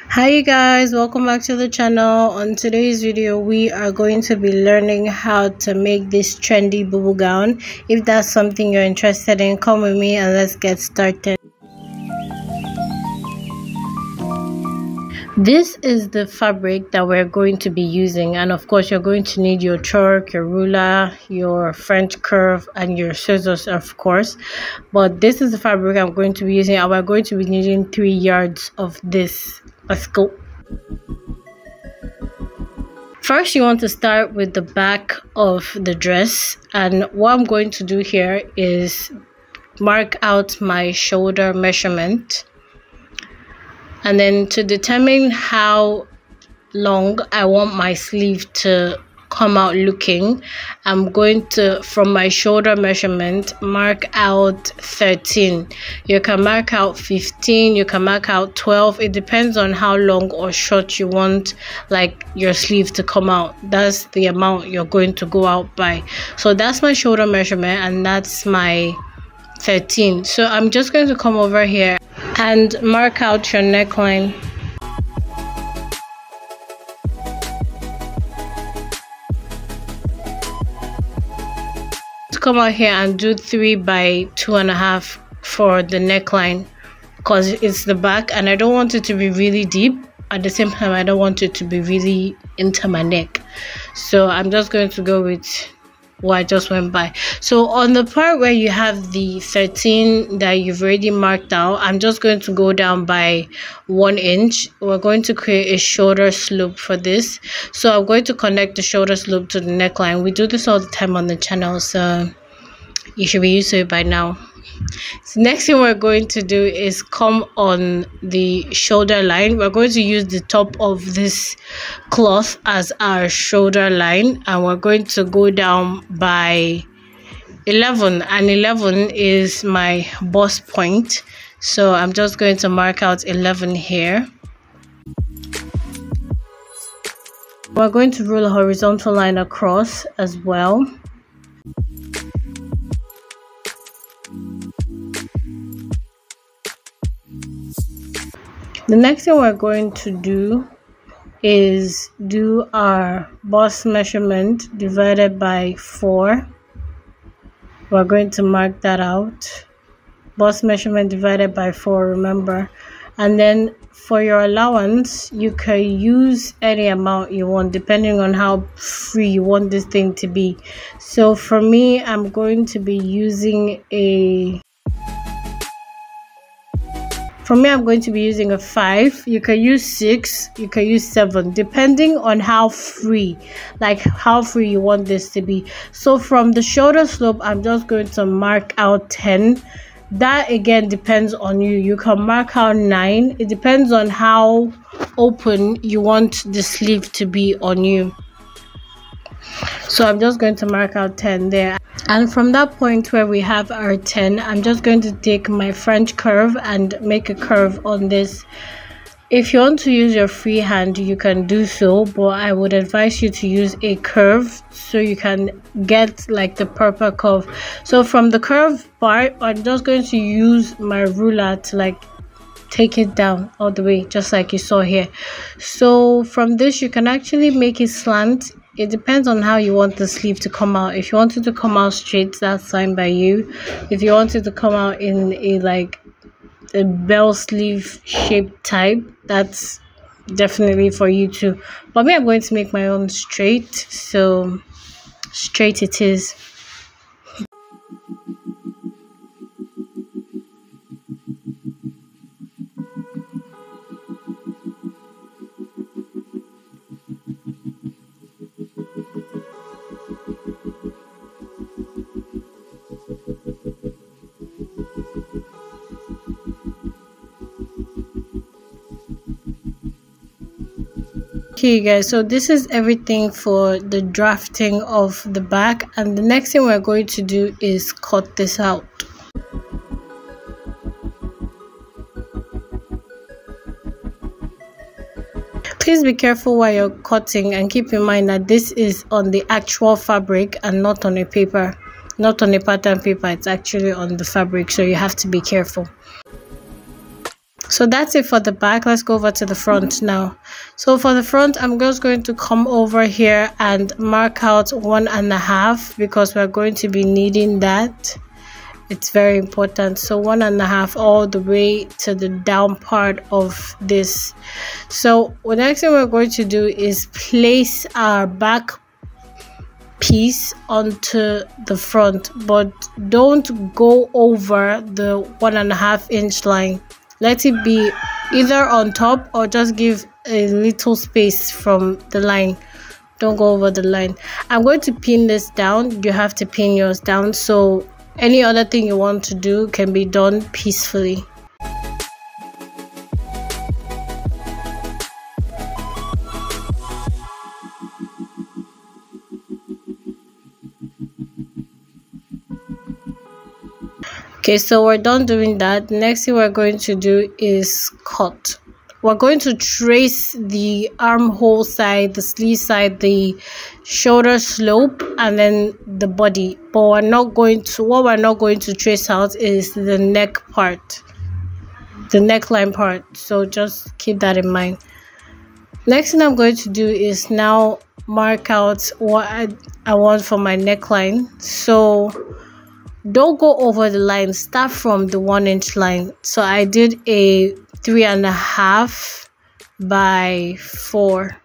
Hi you guys, welcome back to the channel. On today's video we are going to be learning how to make this trendy bubu gown. If that's something you're interested in, come with me and let's get started. This is the fabric that we're going to be using, and of course you're going to need your chalk, your ruler, your French curve, and your scissors, of course. But this is the fabric I'm going to be using, and we're going to be needing 3 yards of this. Let's go. First, you want to start with the back of the dress, and what I'm going to do here is mark out my shoulder measurement. And then to determine how long I want my sleeve to come out looking, I'm going to, from my shoulder measurement, mark out 13. You can mark out 15, you can mark out 12. It depends on how long or short you want like your sleeve to come out. That's the amount you're going to go out by. So that's my shoulder measurement, and that's my 13. So I'm just going to come over here and mark out your neckline. Come out here and do 3 by 2.5 for the neckline, because it's the back and I don't want it to be really deep. At the same time, I don't want it to be really into my neck, so I'm just going to go with what I just went by. So on the part where you have the 13 that you've already marked out, I'm just going to go down by 1 inch. We're going to create a shoulder slope for this, so I'm going to connect the shoulder slope to the neckline. We do this all the time on the channel, so you should be used to it by now. So next thing we're going to do is come on the shoulder line. We're going to use the top of this cloth as our shoulder line, and we're going to go down by 11, and 11 is my bust point. So I'm just going to mark out 11 here. We're going to rule a horizontal line across as well. The next thing we're going to do is do our bust measurement divided by 4. We're going to mark that out. Bust measurement divided by 4, remember. And then for your allowance, you can use any amount you want depending on how free you want this thing to be. So for me, I'm going to be using a a 5. You can use 6, you can use 7, depending on how free you want this to be. So from the shoulder slope, I'm just going to mark out 10. That again depends on you. You can mark out 9. It depends on how open you want the sleeve to be on you. So I'm just going to mark out 10 there. And from that point where we have our 10, I'm just going to take my French curve and make a curve on this. If you want to use your free hand, you can do so, but I would advise you to use a curve so you can get like the proper curve. So from the curve part, I'm just going to use my ruler to like take it down all the way, just like you saw here. So from this, you can actually make it slant. It depends on how you want the sleeve to come out. If you want it to come out straight, that's fine by you. If you want it to come out in a bell sleeve shape type, that's definitely for you too. But me, I'm going to make my own straight, so straight it is. Okay guys, so this is everything for the drafting of the back, and the next thing we're going to do is cut this out. Please be careful while you're cutting, and keep in mind that this is on the actual fabric and not on a paper, not on a pattern paper. It's actually on the fabric, so you have to be careful. So that's it for the back. Let's go over to the front now. So for the front, I'm just going to come over here and mark out 1.5 because we're going to be needing that. It's very important. So 1.5 all the way to the down part of this. So the next thing we're going to do is place our back piece onto the front, but don't go over the 1.5 inch line. Let it be either on top or just give a little space from the line. Don't go over the line. I'm going to pin this down. You have to pin yours down, so any other thing you want to do can be done peacefully. Okay, so we're done doing that. Next thing we're going to do is cut. We're going to trace the armhole side, the sleeve side, the shoulder slope, and then the body. But what we're not going to trace out is the neck part, the neckline part. So just keep that in mind. Next thing I'm going to do is now mark out what I want for my neckline. So don't go over the line, start from the 1 inch line. So I did a 3.5 by 4.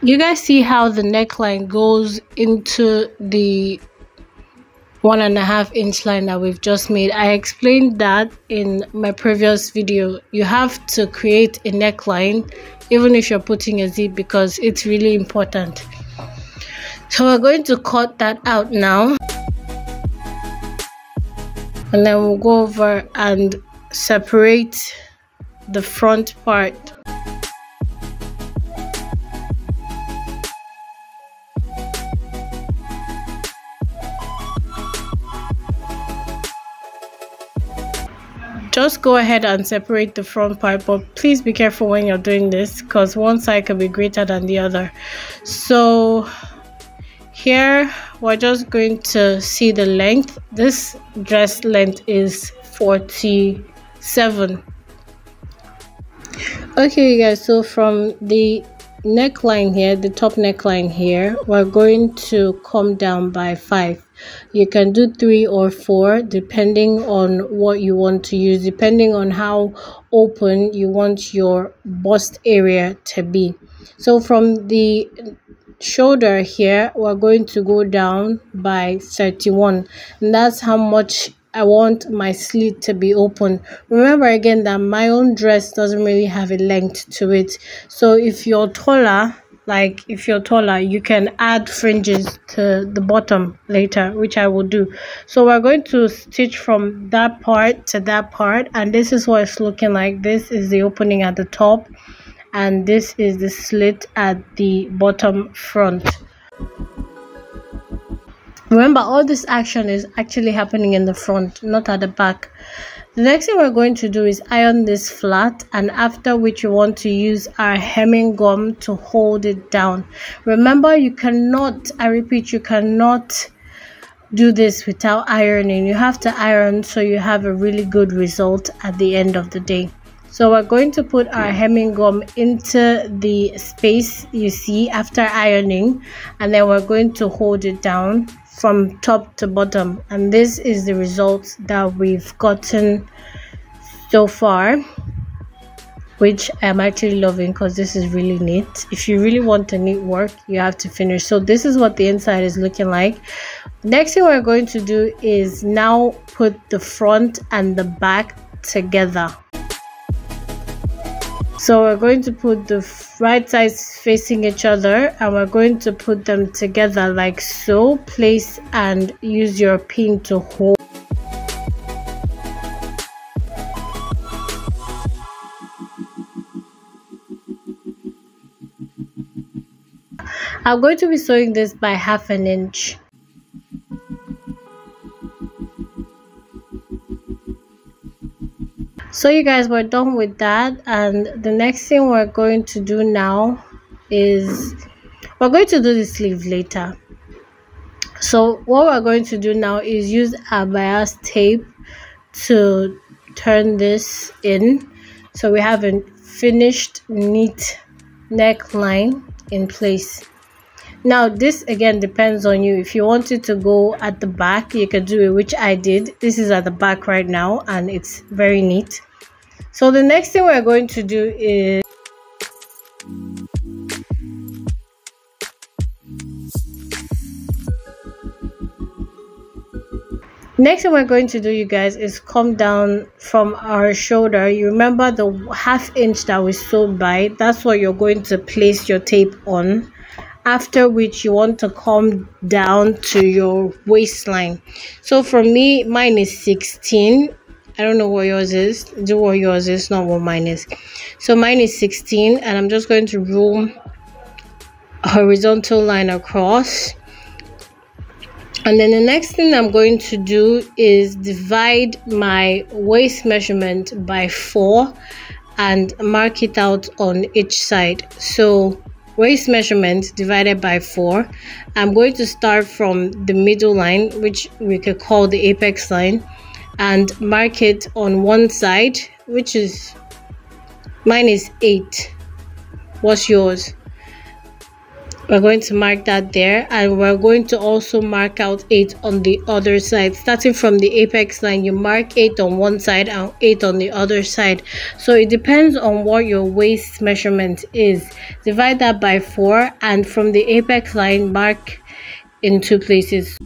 You guys see how the neckline goes into the 1.5 inch line that we've just made. I explained that in my previous video. You have to create a neckline even if you're putting a zip because it's really important. So we're going to cut that out now, and then we'll go over and separate the front part. Just go ahead and separate the front part, but please be careful when you're doing this because one side can be greater than the other. So here we're just going to see the length. This dress length is 47. Okay, you guys, so from the neckline here, the top neckline here, we're going to come down by 5. You can do 3 or 4 depending on what you want to use, depending on how open you want your bust area to be. So from the shoulder here, we're going to go down by 31, and that's how much I want my slit to be open. Remember again that my own dress doesn't really have a length to it, so if you're taller, you can add fringes to the bottom later, which I will do. So we're going to stitch from that part to that part, and this is what it's looking like. This is the opening at the top, and this is the slit at the bottom front. Remember, all this action is actually happening in the front, not at the back. The next thing we're going to do is iron this flat, and after which you want to use our hemming gum to hold it down. Remember, you cannot, I repeat, you cannot do this without ironing. You have to iron so you have a really good result at the end of the day. So we're going to put our hemming gum into the space you see after ironing, and then we're going to hold it down from top to bottom, and this is the result that we've gotten so far, which I'm actually loving because this is really neat. If you really want a neat work, you have to finish. So this is what the inside is looking like. Next thing we're going to do is now put the front and the back together. So we're going to put the right sides facing each other, and we're going to put them together like so. Place and use your pin to hold. I'm going to be sewing this by 1/2 inch. So you guys, we're done with that, and the next thing we're going to do now is we're going to do the sleeve later. So what we're going to do now is use our bias tape to turn this in, so we have a finished neat neckline in place. Now this again depends on you. If you want it to go at the back, you can do it, which I did. This is at the back right now and it's very neat. So the next thing we're going to do is you guys, is come down from our shoulder. You remember the ½ inch that we sewed by? That's what you're going to place your tape on, after which you want to come down to your waistline. So for me, mine is 16. I don't know what yours is. Do what yours is, not what mine is. So mine is 16, and I'm just going to rule a horizontal line across. And then the next thing I'm going to do is divide my waist measurement by 4 and mark it out on each side. So waist measurement divided by 4. I'm going to start from the middle line, which we could call the apex line, and mark it on one side, which is, mine is 8. What's yours? We're going to mark that there, and we're going to also mark out 8 on the other side. Starting from the apex line, you mark 8 on one side and 8 on the other side. So it depends on what your waist measurement is. Divide that by 4, and from the apex line, mark in 2 places.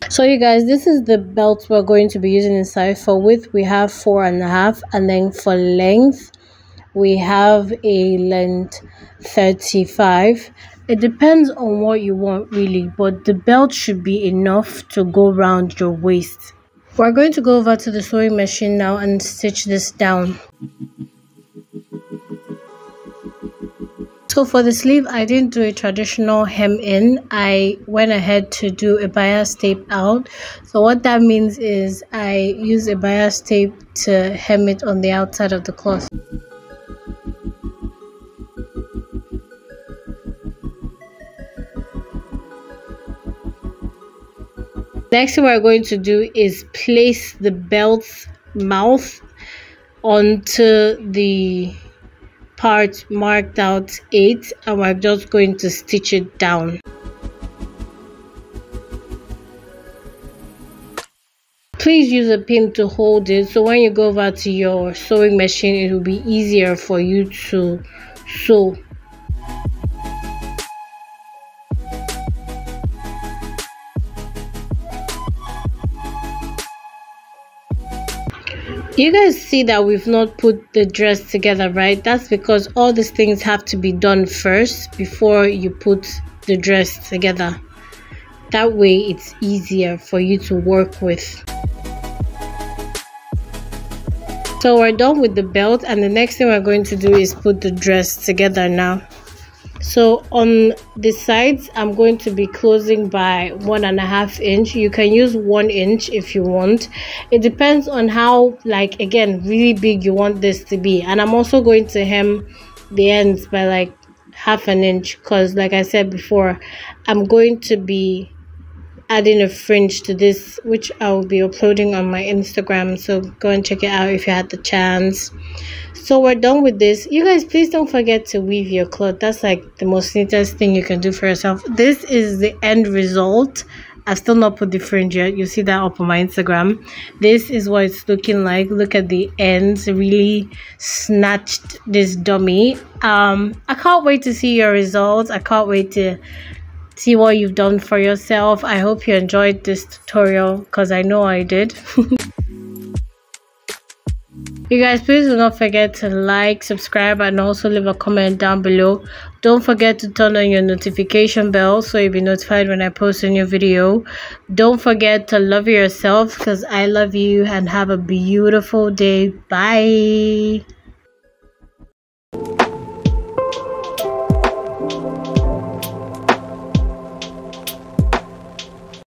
So you guys, this is the belt we're going to be using inside. For width, we have 4.5, and then for length, we have a length 35. It depends on what you want really, but the belt should be enough to go around your waist. We're going to go over to the sewing machine now and stitch this down. So for the sleeve, I didn't do a traditional hem in. I went ahead to do a bias tape out. So what that means is I use a bias tape to hem it on the outside of the cloth. Next thing we're going to do is place the belt's mouth onto the part marked out 8, and we're just going to stitch it down. Please use a pin to hold it, so when you go over to your sewing machine, it will be easier for you to sew. You guys see that we've not put the dress together, right? That's because all these things have to be done first before you put the dress together. That way it's easier for you to work with. So we're done with the belt, and the next thing we're going to do is put the dress together now. So on the sides, I'm going to be closing by 1.5 inch. You can use 1 inch if you want. It depends on how, like, again, really big you want this to be. And I'm also going to hem the ends by like 1/2 inch, because like I said before, I'm going to be adding a fringe to this, which I will be uploading on my Instagram, so go and check it out if you had the chance. So we're done with this. You guys, please don't forget to weave your cloth. That's like the most neatest thing you can do for yourself. This is the end result. I've still not put the fringe yet. You'll see that up on my Instagram. This is what it's looking like. Look at the ends. Really snatched this dummy. I can't wait to see your results. I can't wait to see what you've done for yourself. I hope you enjoyed this tutorial, because I know I did. You guys, please do not forget to like, subscribe, and also leave a comment down below. Don't forget to turn on your notification bell so you'll be notified when I post a new video. Don't forget to love yourself, because I love you, and have a beautiful day. Bye.